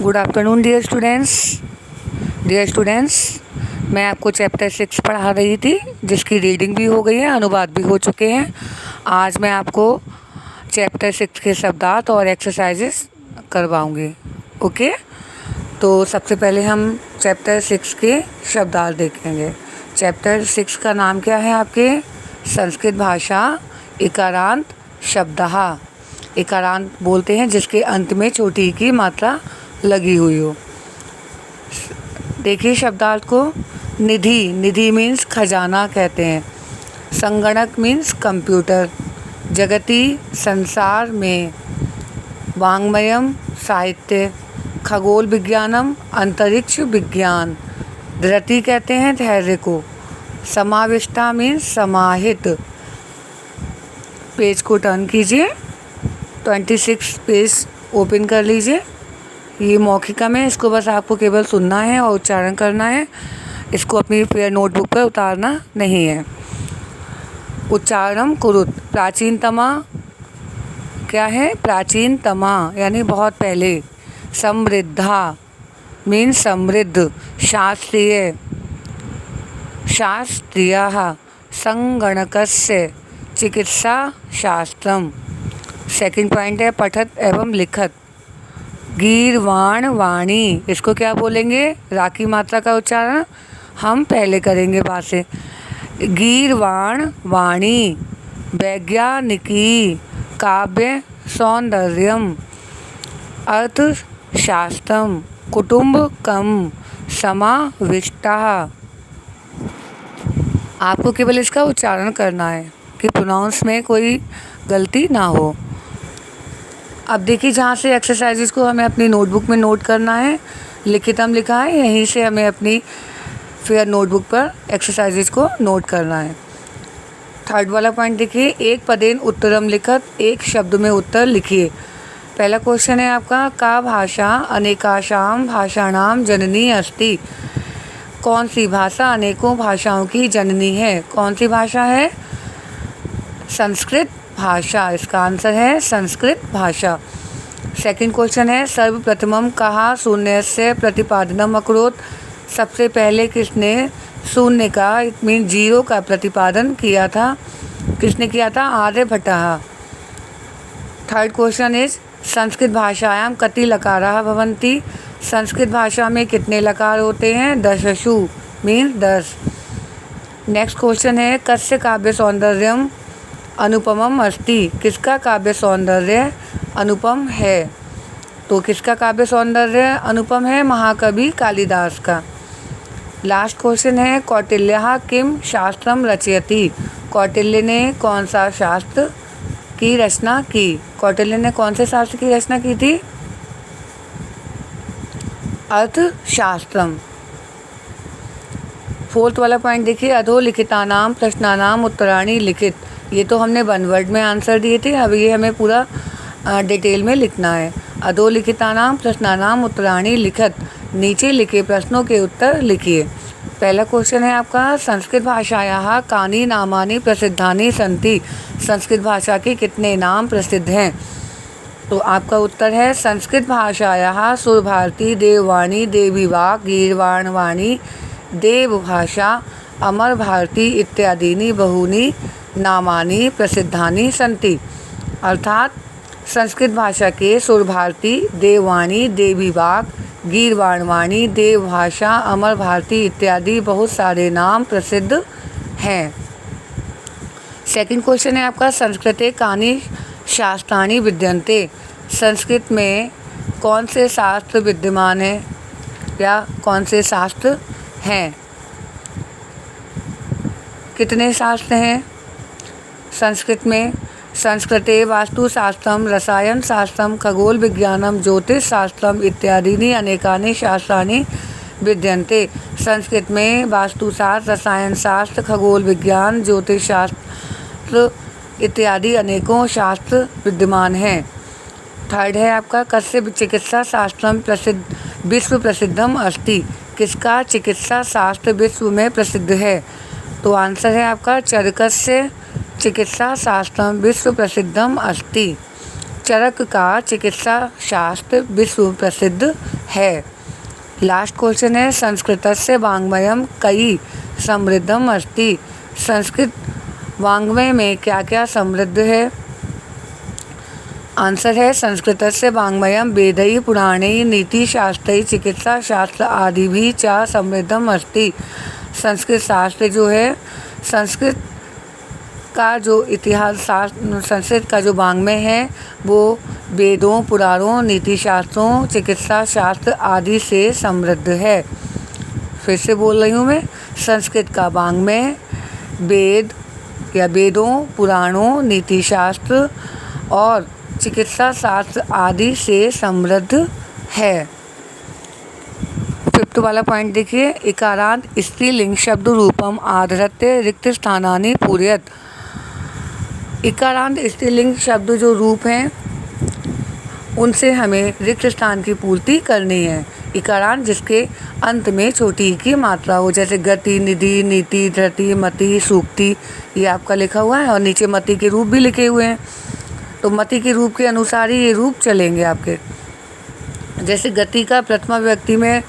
Good afternoon dear students. मैं आपको chapter 6 पढ़ा रही थी, जिसकी रीडिंग भी हो गई है, अनुवाद भी हो चुके हैं। आज मैं आपको चैप्टर 6 के शब्दार्थ और एक्सरसाइजेस करवाऊंगी। ओके, तो सबसे पहले हम चैप्टर 6 के शब्दार्थ देखेंगे। चैप्टर 6 का नाम क्या है आपके? संस्कृत भाषा इकारांत शब्दः। इकारांत बोलते हैं जिसके अंत में छोटी ई की मात्रा लगी हुई हो। देखिए शब्दार्थ को। निधि मीन्स खजाना कहते हैं। संगणक मीन्स कंप्यूटर। जगति संसार में। वाङ्मयम साहित्य। खगोल विज्ञानम अंतरिक्ष विज्ञान। धृति कहते हैं धैर्य को। समाविष्टा मीन्स समाहित। पेज को टर्न कीजिए, 26 पेज ओपन कर लीजिए। ये मौखिका में, इसको बस आपको केवल सुनना है और उच्चारण करना है। इसको अपनी फेयर नोटबुक पर उतारना नहीं है। उच्चारणम कुरुत। प्राचीनतमा क्या है? प्राचीनतमा यानी बहुत पहले। समृद्धा मीन समृद्ध। शास्त्रीयः। संगणकस्य चिकित्सा शास्त्रम। सेकंड पॉइंट है पठत एवं लिखत। गीर्वाण वाणी, इसको क्या बोलेंगे? राखी मात्रा का उच्चारण हम पहले करेंगे वहाँ से। गीर्वाण वाणी। वैज्ञानिकी। काव्य सौंदर्यम। अर्थशास्त्रम। कुटुंबकम। समाविष्टः। आपको केवल इसका उच्चारण करना है कि प्रोनाउंस में कोई गलती ना हो। अब देखिए, जहाँ से एक्सरसाइजेस को हमें अपनी नोटबुक में नोट करना है, लिखितम लिखा है, यहीं से हमें अपनी फेयर नोटबुक पर एक्सरसाइजेस को नोट करना है। थर्ड वाला पॉइंट देखिए, एक पदेन उत्तरम लिखत। एक शब्द में उत्तर लिखिए। पहला क्वेश्चन है आपका, का भाषा अनेकाशाम भाषाणाम जननी अस्ति। कौन सी भाषा अनेकों भाषाओं की जननी है? कौन सी भाषा है? संस्कृत भाषा। इसका आंसर है संस्कृत भाषा। सेकंड क्वेश्चन है, सर्वप्रथमम कहा शून्यस्य प्रतिपादनम अकरोत्। सबसे पहले किसने शून्य का, इट मीन जीरो का प्रतिपादन किया था? किसने किया था? आर्यभट्टः। थर्ड क्वेश्चन इज, संस्कृत भाषायां कति लकाराः भवन्ति। संस्कृत भाषा में कितने लकार होते हैं? दशसु मीन्स 10। नेक्स्ट क्वेश्चन है, कस्य काव्य सौंदर्यम अनुपमम अस्ति। किसका काव्य सौंदर्य अनुपम है? तो किसका काव्य सौंदर्य अनुपम है? महाकवि कालिदास का। लास्ट क्वेश्चन है, कौटिल्यः किम शास्त्रम रचयति। कौटिल्य ने कौन सा शास्त्र की रचना की? कौटिल्य ने कौन से शास्त्र की रचना की थी? अर्थशास्त्रम। फोर्थ वाला पॉइंट देखिए, अधोलिखितानाम प्रश्नानाम उत्तराणि लिखित। ये तो हमने वन वर्ड में आंसर दिए थे, अब ये हमें पूरा डिटेल में लिखना है। अधोलिखितानाम प्रश्नानाम उत्तराणि लिखत। नीचे लिखे प्रश्नों के उत्तर लिखिए। पहला क्वेश्चन है आपका, संस्कृत भाषायाः कानि नामानि प्रसिद्धानि सन्ति। संस्कृत भाषा के कितने नाम प्रसिद्ध हैं? तो आपका उत्तर है, संस्कृत भाषायाः सुरभारती, देववाणी, देवीवाक्, गीर्वाणवाणी, देवभाषा, अमर भारती इत्यादीनि बहूनि नामानि प्रसिद्धानि सन्ति। अर्थात संस्कृत भाषा के सुरभारती, देववाणी, देवीवाक्, गीर्वाणवाणी, देवभाषा, अमर भारती इत्यादि बहुत सारे नाम प्रसिद्ध हैं। सेकंड क्वेश्चन है आपका, संस्कृते कानि शास्त्राणि विद्यन्ते। संस्कृत में कौन से शास्त्र विद्यमान हैं या कौन से शास्त्र हैं? कितने शास्त्र हैं संस्कृत में? संस्कृते वास्तुशास्त्रम, रसायन शास्त्रम, खगोल विज्ञानम, ज्योतिष शास्त्रम इत्यादीनि अनेकानि शास्त्राणि विद्यन्ते। संस्कृत में वास्तुशास्त्र, रसायन शास्त्र, खगोल विज्ञान, ज्योतिष शास्त्र इत्यादि अनेकों शास्त्र विद्यमान हैं। थर्ड है आपका, कस्य चिकित्सा शास्त्रम विश्व प्रसिद्धम अस्ति। किसका चिकित्सा शास्त्र विश्व में प्रसिद्ध है? तो आंसर है आपका, चरकस्य चिकित्सा शास्त्रम विश्व प्रसिद्धम अस्ति। चरक का चिकित्सा शास्त्र विश्व प्रसिद्ध है। लास्ट क्वेश्चन है संस्कृतस्य वाङ्मयं कई समृद्धम अस्ति। संस्कृत वाङ्मय में क्या क्या समृद्ध है? आंसर है संस्कृतस्य वाङ्मयं वेदैः पुराणैः नीतिशास्त्रैः चिकित्सा शास्त्र आदि भी च समृद्धम अस्ति। संस्कृत शास्त्र जो है, संस्कृत का जो इतिहास शास्त्र, संस्कृत का जो वाङ्मय है वो वेदों, पुराणों, नीति शास्त्रों, चिकित्सा शास्त्र आदि से समृद्ध है। फिर से बोल रही हूँ मैं, संस्कृत का वाङ्मय वेद या वेदों, पुराणों, नीति शास्त्र और चिकित्सा शास्त्र आदि से समृद्ध है। फिफ्थ वाला पॉइंट देखिए, इकारांत स्त्रीलिंग शब्द रूपम आधृत्य रिक्त स्थानानि पूरयत। इकारांत स्त्रीलिंग शब्द जो रूप हैं उनसे हमें रिक्त स्थान की पूर्ति करनी है। इकारांत जिसके अंत में छोटी की मात्रा हो, जैसे गति, निधि, नीति, धृति, मति, सूक्ति, ये आपका लिखा हुआ है और नीचे मति के रूप भी लिखे हुए हैं। तो मति के रूप के अनुसार ही ये रूप चलेंगे आपके। जैसे गति का प्रथमा विभक्ति में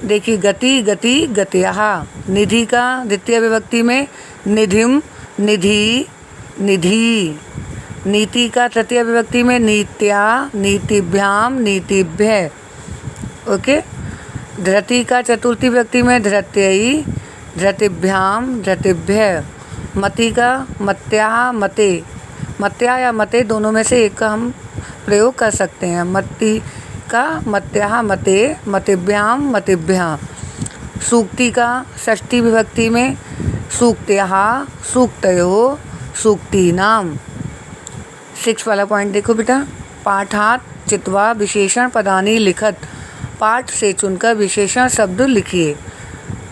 देखिए गति, गति, गतयः। निधि का द्वितीय विभक्ति में निधिम, निधि, निधि। नीति का तृतीय विभक्ति में नीत्या, नीतिभ्याम, नीतिभ्य। ओके। धृति का चतुर्थी विभक्ति में धृत्यई, धृतिभ्याम, धृतिभ्य। मति का मत्याः, मते। मत्या या मते दोनों में से एक का हम प्रयोग कर सकते हैं। मति का मत्याः, मते, मतिभ्याम, मतिभ्यां। सूक्ति का षष्ठी विभक्ति में सूक्तयः, सूक्तयोः, सूक्तीनाम। 6 वाला पॉइंट देखो बेटा, पाठात् चित्वा विशेषण पदानि लिखत। पाठ से चुनकर विशेषण शब्द लिखिए।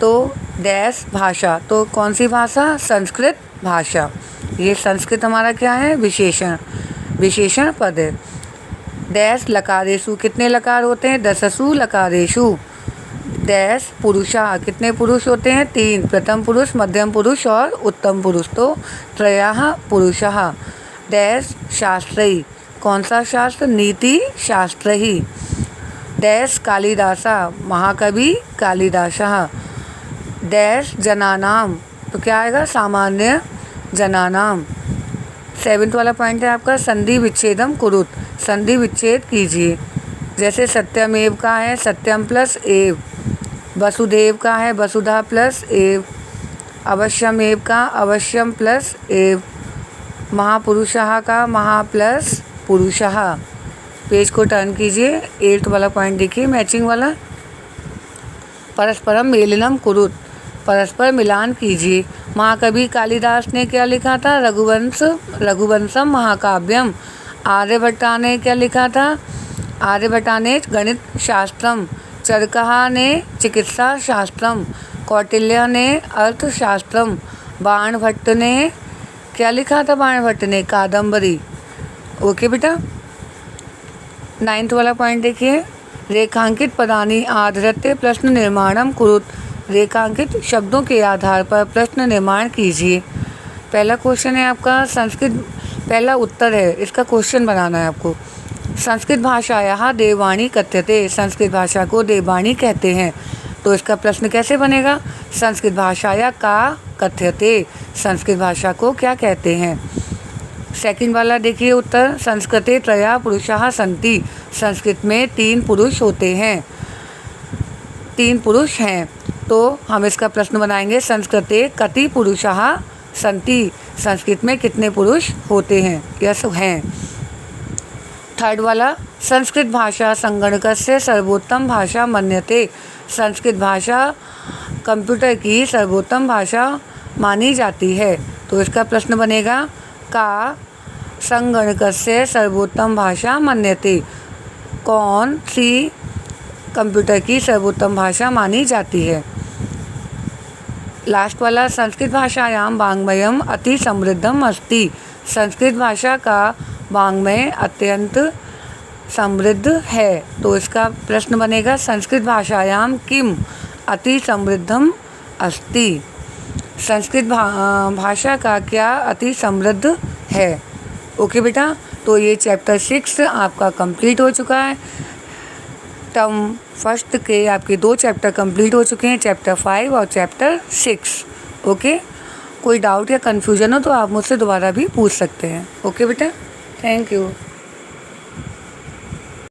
तो डैश भाषा, तो कौन सी भाषा? संस्कृत भाषा। ये संस्कृत हमारा क्या है? विशेषण, विशेषण पद है। डैश लकारेषु, कितने लकार होते हैं? दशसु लकारेषु। डैश पुरुषा, कितने पुरुष होते हैं? 3, प्रथम पुरुष, मध्यम पुरुष और उत्तम पुरुष, तो त्रयः पुरुषः। डैश शास्त्रई, कौन सा शास्त्र? नीति शास्त्र ही। डैश कालिदासा, महाकवि कालिदासः। डैश जनानाम, तो क्या आएगा? सामान्य जनानाम। 7th वाला पॉइंट है आपका संधि विच्छेदम कुरुत। संधि विच्छेद कीजिए। जैसे सत्यमेव का है सत्यम प्लस एव, वसुदेव का है वसुधा प्लस एव, अवश्यमेव का अवश्यम प्लस एव, महापुरुषः का महा प्लस पुरुषः। पेज को टर्न कीजिए। 8th वाला पॉइंट देखिए, मैचिंग वाला। परस्परम मेलनम कुरुत, परस्पर मिलान कीजिए। महाकवि कालिदास ने क्या लिखा था? रघुवंशम महाकाव्यम। आर्यभट्टा ने क्या लिखा था? आर्यभट्टा ने गणित शास्त्रम। चरकः ने चिकित्सा शास्त्रम। कौटिल्य ने अर्थशास्त्रम। बाणभट्ट ने क्या लिखा था? बाणभट्ट ने कादम्बरी। ओके बेटा। 9th वाला पॉइंट देखिए, रेखांकित पदानि आधृत्य प्रश्न निर्माणम कुरुत। रेखांकित शब्दों के आधार पर प्रश्न निर्माण कीजिए। पहला क्वेश्चन है आपका संस्कृत, पहला उत्तर है, इसका क्वेश्चन बनाना है आपको। संस्कृत भाषायाः देववाणी कथ्यते। संस्कृत भाषा को देववाणी कहते हैं, तो इसका प्रश्न कैसे बनेगा? संस्कृत भाषाया का कथ्यते, संस्कृत भाषा को क्या कहते हैं। सेकंड वाला देखिए उत्तर, संस्कृते त्रयः पुरुषाः सन्ति। संस्कृत में 3 पुरुष होते हैं, 3 पुरुष हैं, तो हम इसका प्रश्न बनाएंगे संस्कृते कति पुरुषाः सन्ति। संस्कृत में कितने पुरुष होते हैं? यस हैं। थर्ड वाला, संस्कृत भाषा संगणकस्य सर्वोत्तम भाषा मन्यते। संस्कृत भाषा कंप्यूटर की सर्वोत्तम भाषा मानी जाती है, तो इसका प्रश्न बनेगा का संगणकस्य सर्वोत्तम भाषा मन्यते। कौन सी कंप्यूटर की सर्वोत्तम भाषा मानी जाती है। लास्ट वाला, संस्कृत भाषायां वाङ्मयम् अति समृद्धम अस्ति। संस्कृत भाषा का वाङ्मय अत्यंत समृद्ध है, तो इसका प्रश्न बनेगा संस्कृत भाषायां किम अति समृद्धम अस्ति। संस्कृत भाषा का क्या अति समृद्ध है। ओके बेटा, तो ये चैप्टर 6 आपका कंप्लीट हो चुका है। टर्म फर्स्ट के आपके 2 चैप्टर कंप्लीट हो चुके हैं, चैप्टर 5 और चैप्टर 6। ओके, कोई डाउट या कन्फ्यूजन हो तो आप मुझसे दोबारा भी पूछ सकते हैं। ओके बेटा, थैंक यू।